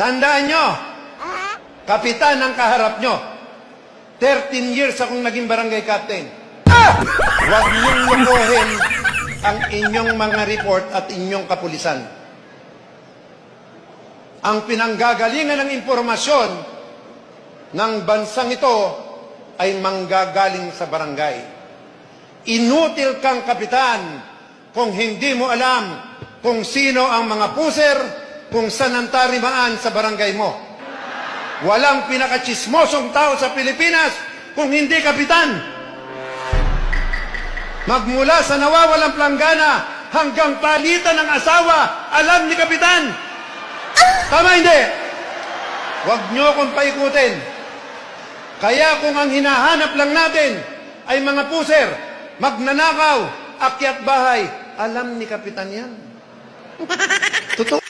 Tandaan nyo, kapitan ang kaharap nyo. 13 years akong naging barangay captain. Huwag niyong lukuhin ang inyong mga report at inyong kapulisan. Ang pinanggagalingan ng impormasyon ng bansang ito ay manggagaling sa barangay. Inutil kang kapitan kung hindi mo alam kung sino ang mga puser, kung saan ang tarimaan sa barangay mo. Walang pinakachismosong tao sa Pilipinas kung hindi kapitan. Magmula sa nawawalang planggana hanggang palitan ng asawa, alam ni kapitan. Tama hindi? Huwag niyo akong paikutin. Kaya kung ang hinahanap lang natin ay mga puser, magnanakaw, akyat bahay, alam ni kapitan yan. Totoo.